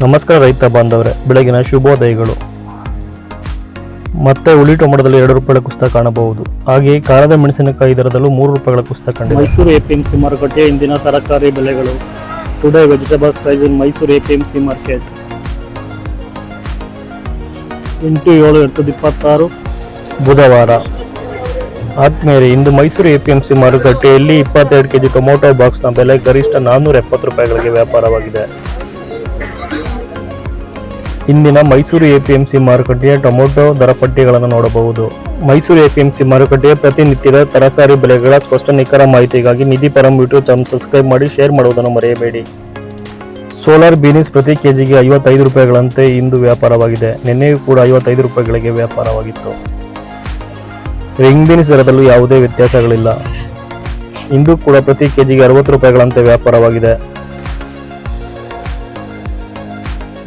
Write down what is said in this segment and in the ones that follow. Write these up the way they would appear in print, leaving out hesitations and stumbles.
ನಮಸ್ಕಾರ ರೈತ ಬಾಂಧವರೇ, ಬೆಳಗಿನ ಶುಭೋದಯಗಳು. ಮತ್ತೆ ಹುಳಿ ಟೊಮೆಟೊದಲ್ಲಿ 2 ರೂಪಾಯಿಗಳ ಕುಸಿತ ಕಾಣಬಹುದು. ಹಾಗೆಯೇ ಕಾಳದ ಮೆಣಸಿನಕಾಯಿ ದರದಲ್ಲೂ 3 ರೂಪಾಯಿಗಳ ಕುಸಿತ ಕಂಡಿದೆ. ಮೈಸೂರು ಎಪಿಎಂಸಿ ಮಾರುಕಟ್ಟೆಯ ಇಂದಿನ ತರಕಾರಿ ಬೆಲೆಗಳು. ಟುಡೇ ವೆಜಿಟೇಬಲ್ಸ್ ಪ್ರೈಸ್ ಇನ್ ಮೈಸೂರು ಎಪಿಎಂಸಿ ಮಾರ್ಕೆಟ್ 8/7/2026 ಬುಧವಾರ. ಆದ್ಮೇಲೆ ಇಂದು ಮೈಸೂರು ಎಪಿಎಂಸಿ ಮಾರುಕಟ್ಟೆಯಲ್ಲಿ 22 ಕೆಜಿ ಟೊಮೊಟೊ ಬಾಕ್ಸ್ನ ಬೆಲೆ ಗರಿಷ್ಠ 470 ರೂಪಾಯಿಗಳಿಗೆ ವ್ಯಾಪಾರವಾಗಿದೆ. ಇಂದಿನ ಮೈಸೂರು ಎಪಿಎಂಸಿ ಮಾರುಕಟ್ಟೆಯ ಟೊಮೊಟೊ ದರ ಪಟ್ಟಿಗಳನ್ನು ನೋಡಬಹುದು. ಮೈಸೂರು ಎಪಿಎಂಸಿ ಮಾರುಕಟ್ಟೆಯ ಪ್ರತಿನಿತ್ಯದ ತರಕಾರಿ ಬೆಲೆಗಳ ಸ್ಪಷ್ಟ ನಿಖರ ಮಾಹಿತಿಗಾಗಿ ನಿಧಿ ಪರಂ ಯೂಟ್ಯೂಬ್ ಚಾನಲ್ ಸಬ್ಸ್ಕ್ರೈಬ್ ಮಾಡಿ, ಶೇರ್ ಮಾಡುವುದನ್ನು ಮರೆಯಬೇಡಿ. ಸೋಲಾರ್ ಬೀನ್ಸ್ ಪ್ರತಿ ಕೆಜಿಗೆ 55 ರೂಪಾಯಿಗಳಂತೆ ಇಂದು ವ್ಯಾಪಾರವಾಗಿದೆ. ನಿನ್ನೆಯೂ ಕೂಡ 55 ರೂಪಾಯಿಗಳಿಗೆ ವ್ಯಾಪಾರವಾಗಿತ್ತು. ರಿಂಗ್ ಬೀನ್ಸ್ ದರದಲ್ಲೂ ಯಾವುದೇ ವ್ಯತ್ಯಾಸಗಳಿಲ್ಲ. ಇಂದು ಕೂಡ ಪ್ರತಿ ಕೆಜಿಗೆ 60 ರೂಪಾಯಿಗಳಂತೆ ವ್ಯಾಪಾರವಾಗಿದೆ.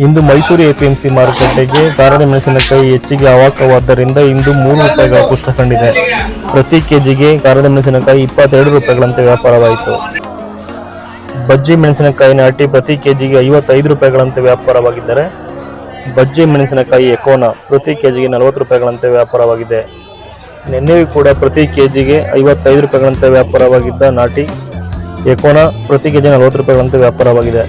ಇಂದು ಮೈಸೂರು ಎಪಿಎಂಸಿ ಮಾರುಕಟ್ಟೆಗೆ ಕಾಳದ ಮೆಣಸಿನಕಾಯಿ ಹೆಚ್ಚಿಗೆ ಅವಾಕವಾದ್ದರಿಂದ ಇಂದು 3 ರೂಪಾಯಿಗಳ ಕುಸಿತ ಕಂಡಿದೆ. ಪ್ರತಿ ಕೆಜಿಗೆ ಕಾಳದ ಮೆಣಸಿನಕಾಯಿ 22 ರೂಪಾಯಿಗಳಂತೆ ವ್ಯಾಪಾರವಾಯಿತು. ಬಜ್ಜಿ ಮೆಣಸಿನಕಾಯಿ ನಾಟಿ ಪ್ರತಿ ಕೆಜಿಗೆ 55 ರೂಪಾಯಿಗಳಂತೆ ವ್ಯಾಪಾರವಾಗಿದ್ದರೆ, ಬಜ್ಜಿ ಮೆಣಸಿನಕಾಯಿ ಎಕೋನಾ ಪ್ರತಿ ಕೆಜಿಗೆ 40 ರೂಪಾಯಿಗಳಂತೆ ವ್ಯಾಪಾರವಾಗಿದೆ. ನಿನ್ನೆಯೂ ಕೂಡ ಪ್ರತಿ ಕೆಜಿಗೆ 55 ರೂಪಾಯಿಗಳಂತೆ ವ್ಯಾಪಾರವಾಗಿದ್ದ ನಾಟಿ ಎಕೋನಾ ಪ್ರತಿ ಕೆಜಿ 40 ರೂಪಾಯಿಗಳಂತೆ ವ್ಯಾಪಾರವಾಗಿದೆ.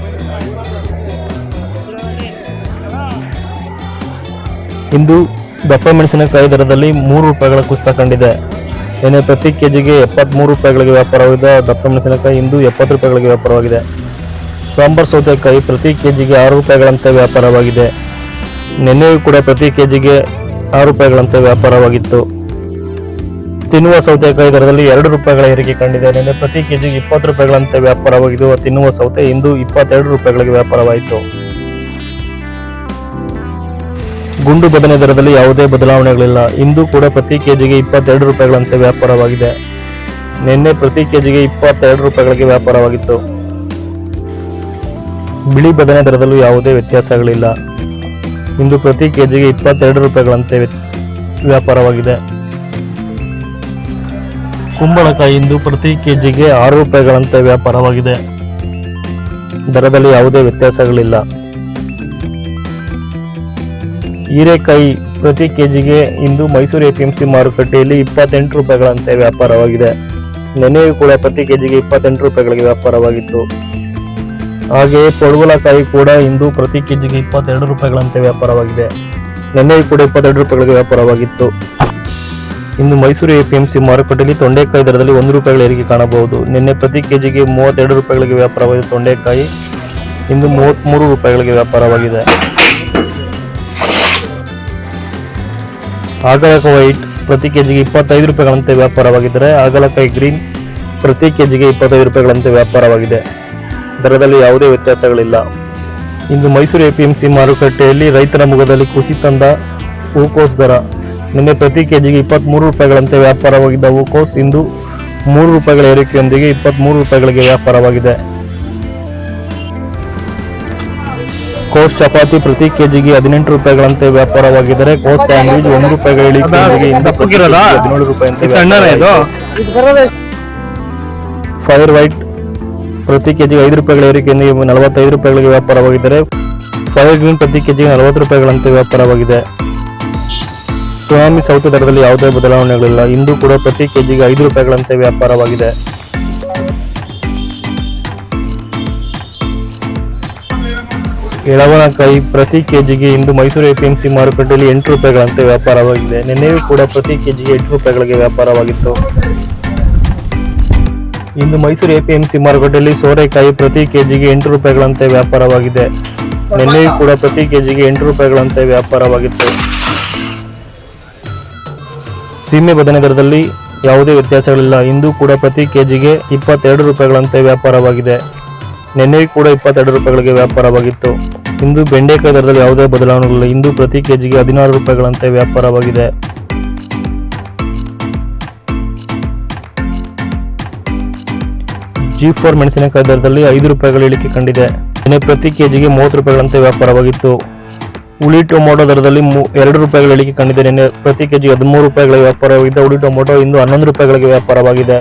ಇಂದು ದಪ್ಪ ಮೆಣಸಿನಕಾಯಿ ದರದಲ್ಲಿ 3 ರೂಪಾಯಿಗಳ ಕುಸಿತ ಕಂಡಿದೆ. ನಿನ್ನೆ ಪ್ರತಿ ಕೆಜಿಗೆ 73 ರೂಪಾಯಿಗಳಿಗೆ ವ್ಯಾಪಾರವಾಗಿದ್ದ ದಪ್ಪ ಮೆಣಸಿನಕಾಯಿ ಇಂದು 70 ರೂಪಾಯಿಗಳಿಗೆ ವ್ಯಾಪಾರವಾಗಿದೆ. ಸಾಂಬಾರ್ ಸೌತೆಕಾಯಿ ಪ್ರತಿ ಕೆಜಿಗೆ 6 ರೂಪಾಯಿಗಳಂತೆ ವ್ಯಾಪಾರವಾಗಿದೆ. ನಿನ್ನೆಯೂ ಕೂಡ ಪ್ರತಿ ಕೆಜಿಗೆ 6 ರೂಪಾಯಿಗಳಂತೆ ವ್ಯಾಪಾರವಾಗಿತ್ತು. ತಿನ್ನುವ ಸೌತೆಕಾಯಿ ದರದಲ್ಲಿ 2 ರೂಪಾಯಿಗಳ ಏರಿಕೆ ಕಂಡಿದೆ. ನಿನ್ನೆ ಪ್ರತಿ ಕೆಜಿಗೆ 20 ರೂಪಾಯಿಗಳಂತೆ ವ್ಯಾಪಾರವಾಗಿದ್ದು ತಿನ್ನುವ ಸೌತೆ ಇಂದು 22 ರೂಪಾಯಿಗಳಿಗೆ ವ್ಯಾಪಾರವಾಯಿತು. ಗುಂಡು ಬದನೆ ದರದಲ್ಲಿ ಯಾವುದೇ ಬದಲಾವಣೆಗಳಿಲ್ಲ. ಇಂದು ಕೂಡ ಪ್ರತಿ ಕೆಜಿಗೆ 22 ರೂಪಾಯಿಗಳಂತೆ ವ್ಯಾಪಾರವಾಗಿದೆ. ನಿನ್ನೆ ಪ್ರತಿ ಕೆಜಿಗೆ 22 ರೂಪಾಯಿಗಳಿಗೆ ವ್ಯಾಪಾರವಾಗಿತ್ತು. ಬಿಳಿ ಬದನೆ ದರದಲ್ಲೂ ಯಾವುದೇ ವ್ಯತ್ಯಾಸಗಳಿಲ್ಲ. ಇಂದು ಪ್ರತಿ ಕೆಜಿಗೆ 22 ರೂಪಾಯಿಗಳಂತೆ ವ್ಯಾಪಾರವಾಗಿದೆ. ಕುಂಬಳಕಾಯಿ ಇಂದು ಪ್ರತಿ ಕೆಜಿಗೆ 6 ರೂಪಾಯಿಗಳಂತೆ ವ್ಯಾಪಾರವಾಗಿದೆ. ದರದಲ್ಲಿ ಯಾವುದೇ ವ್ಯತ್ಯಾಸಗಳಿಲ್ಲ. ಹೀರೆಕಾಯಿ ಪ್ರತಿ ಕೆಜಿಗೆ ಇಂದು ಮೈಸೂರು ಎಪಿಎಂಸಿ ಮಾರುಕಟ್ಟೆಯಲ್ಲಿ 28 ರೂಪಾಯಿಗಳಂತೆ ವ್ಯಾಪಾರವಾಗಿದೆ. ನೆನೆಯೂ ಕೂಡ ಪ್ರತಿ ಕೆಜಿಗೆ 28 ರೂಪಾಯಿಗಳಿಗೆ ವ್ಯಾಪಾರವಾಗಿತ್ತು. ಹಾಗೆಯೇ ಪಡವಲಕಾಯಿ ಕೂಡ ಇಂದು ಪ್ರತಿ ಕೆಜಿಗೆ 22 ರೂಪಾಯಿಗಳಂತೆ ವ್ಯಾಪಾರವಾಗಿದೆ. ನೆನೆಯೂ ಕೂಡ 22 ರೂಪಾಯಿಗಳಿಗೆ ವ್ಯಾಪಾರವಾಗಿತ್ತು. ಇಂದು ಮೈಸೂರು ಎಪಿಎಂಸಿ ಮಾರುಕಟ್ಟೆಯಲ್ಲಿ ತೊಂಡೆಕಾಯಿ ದರದಲ್ಲಿ 1 ರೂಪಾಯಿಗಳ ಏರಿಕೆ ಕಾಣಬಹುದು. ನಿನ್ನೆ ಪ್ರತಿ ಕೆಜಿಗೆ 32 ರೂಪಾಯಿಗಳಿಗೆ ವ್ಯಾಪಾರವಾಗಿದೆ ತೊಂಡೆಕಾಯಿ ಇಂದು 33 ರೂಪಾಯಿಗಳಿಗೆ ವ್ಯಾಪಾರವಾಗಿದೆ. ಹಾಗಲಕಾಯಿ ವೈಟ್ ಪ್ರತಿ ಕೆಜಿಗೆ 25 ರೂಪಾಯಿಗಳಂತೆ ವ್ಯಾಪಾರವಾಗಿದ್ದರೆ, ಹಾಗಲಕಾಯಿ ಗ್ರೀನ್ ಪ್ರತಿ ಕೆಜಿಗೆ 25 ರೂಪಾಯಿಗಳಂತೆ ವ್ಯಾಪಾರವಾಗಿದೆ. ದರದಲ್ಲಿ ಯಾವುದೇ ವ್ಯತ್ಯಾಸಗಳಿಲ್ಲ. ಇಂದು ಮೈಸೂರು ಎಪಿಎಂಸಿ ಮಾರುಕಟ್ಟೆಯಲ್ಲಿ ರೈತರ ಮುಖದಲ್ಲಿ ಖುಷಿ ತಂದ ಹೂಕೋಸು ದರ. ನಿನ್ನೆ ಪ್ರತಿ ಕೆಜಿಗೆ 23 ರೂಪಾಯಿಗಳಂತೆ ವ್ಯಾಪಾರವಾಗಿದ್ದ ಹೂಕೋಸು ಇಂದು 3 ರೂಪಾಯಿಗಳ ಏರಿಕೆಯೊಂದಿಗೆ 23 ರೂಪಾಯಿಗಳಿಗೆ ವ್ಯಾಪಾರವಾಗಿದೆ. ಕೋಸ್ ಚಪಾತಿ ಪ್ರತಿ ಕೆಜಿಗೆ 18 ರೂಪಾಯಿಗಳಂತೆ ವ್ಯಾಪಾರವಾಗಿದ್ದರೆ, ಕೋಸ್ ಸ್ಯಾಂಡ್ವಿಚ್ 1 ರೂಪಾಯಿಗಳ ಇಳಿಕೆಯೊಂದಿಗೆ 17 ರೂಪಾಯಿಯಂತೆ. ಫೈರ್ ವೈಟ್ ಪ್ರತಿ ಕೆಜಿಗೆ 5 ರೂಪಾಯಿಗಳ ಏರಿಕೆಯೊಂದಿಗೆ 45 ರೂಪಾಯಿಗಳಿಗೆ ವ್ಯಾಪಾರವಾಗಿದ್ದರೆ, ಫೈರ್ ಗ್ರೀನ್ ಪ್ರತಿ ಕೆಜಿಗೆ 40 ರೂಪಾಯಿಗಳಂತೆ ವ್ಯಾಪಾರವಾಗಿದೆ. ಸುನಾಮಿ ಸೌತೆ ದರದಲ್ಲಿ ಯಾವುದೇ ಬದಲಾವಣೆಗಳಿಲ್ಲ. ಇಂದು ಕೂಡ ಪ್ರತಿ ಕೆಜಿಗೆ 5 ರೂಪಾಯಿಗಳಂತೆ ವ್ಯಾಪಾರವಾಗಿದೆ. ಎಳವನಕಾಯಿ ಪ್ರತಿ ಕೆಜಿಗೆ ಇಂದು ಮೈಸೂರು ಎಪಿಎಂಸಿ ಮಾರುಕಟ್ಟೆಯಲ್ಲಿ 8 ರೂಪಾಯಿಗಳಂತೆ ವ್ಯಾಪಾರವಾಗಿದೆ. ನಿನ್ನೆಯೂ ಕೂಡ ಪ್ರತಿ ಕೆಜಿಗೆ 8 ರೂಪಾಯಿಗಳಿಗೆ ವ್ಯಾಪಾರವಾಗಿತ್ತು. ಇಂದು ಮೈಸೂರು ಎಪಿಎಂಸಿ ಮಾರುಕಟ್ಟೆಯಲ್ಲಿ ಸೋರೆಕಾಯಿ ಪ್ರತಿ ಕೆಜಿಗೆ 8 ರೂಪಾಯಿಗಳಂತೆ ವ್ಯಾಪಾರವಾಗಿದೆ. ನಿನ್ನೆಯೂ ಕೂಡ ಪ್ರತಿ ಕೆಜಿಗೆ 8 ರೂಪಾಯಿಗಳಂತೆ ವ್ಯಾಪಾರವಾಗಿತ್ತು. ಸೀಮೆ ಬದನೆ ದರದಲ್ಲಿ ಯಾವುದೇ ವ್ಯತ್ಯಾಸಗಳಿಲ್ಲ. ಇಂದು ಕೂಡ ಪ್ರತಿ ಕೆಜಿಗೆ 22 ರೂಪಾಯಿಗಳಂತೆ ವ್ಯಾಪಾರವಾಗಿದೆ. ನಿನ್ನೆಯೂ ಕೂಡ 22 ರೂಪಾಯಿಗಳಿಗೆ ವ್ಯಾಪಾರವಾಗಿತ್ತು. ಇಂದು ಬೆಂಡೆಕಾಯಿ ದರದಲ್ಲಿ ಯಾವುದೇ ಬದಲಾವಣೆಗಳಿಲ್ಲ. ಇಂದು ಪ್ರತಿ ಕೆಜಿಗೆ 16 ರೂಪಾಯಿಗಳಂತೆ ವ್ಯಾಪಾರವಾಗಿದೆ. G4 ಮೆಣಸಿನಕಾಯಿ ದರದಲ್ಲಿ 5 ರೂಪಾಯಿಗಳ ಇಳಿಕೆ ಕಂಡಿದೆ. ನಿನ್ನೆ ಪ್ರತಿ ಕೆಜಿಗೆ 30 ರೂಪಾಯಿಗಳಂತೆ ವ್ಯಾಪಾರವಾಗಿತ್ತು. ಹುಳಿ ಟೊಮೊಟೊ ದರದಲ್ಲಿ 2 ರೂಪಾಯಿಗಳ ಇಳಿಕೆ ಕಂಡಿದೆ. ನಿನ್ನೆ ಪ್ರತಿ ಕೆಜಿಗೆ 13 ರೂಪಾಯಿಗಳ ವ್ಯಾಪಾರವಾಗಿದ್ದ ಹುಳಿ ಟೊಮೊಟೊ ಇಂದು 11 ರೂಪಾಯಿಗಳಿಗೆ ವ್ಯಾಪಾರವಾಗಿದೆ.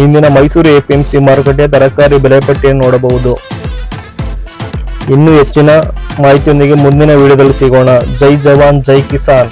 ಇಂದಿನ ಮೈಸೂರು ಎಪಿಎಂಸಿ ಮಾರುಕಟ್ಟೆಯ ತರಕಾರಿ ಬೆಲೆ ಪಟ್ಟಿಯನ್ನು ನೋಡಬಹುದು. ಇನ್ನೂ ಹೆಚ್ಚಿನ ಮಾಹಿತಿಯೊಂದಿಗೆ ಮುಂದಿನ ವಿಡಿಯೋದಲ್ಲಿ ಸಿಗೋಣ. ಜೈ ಜವಾನ್ ಜೈ ಕಿಸಾನ್.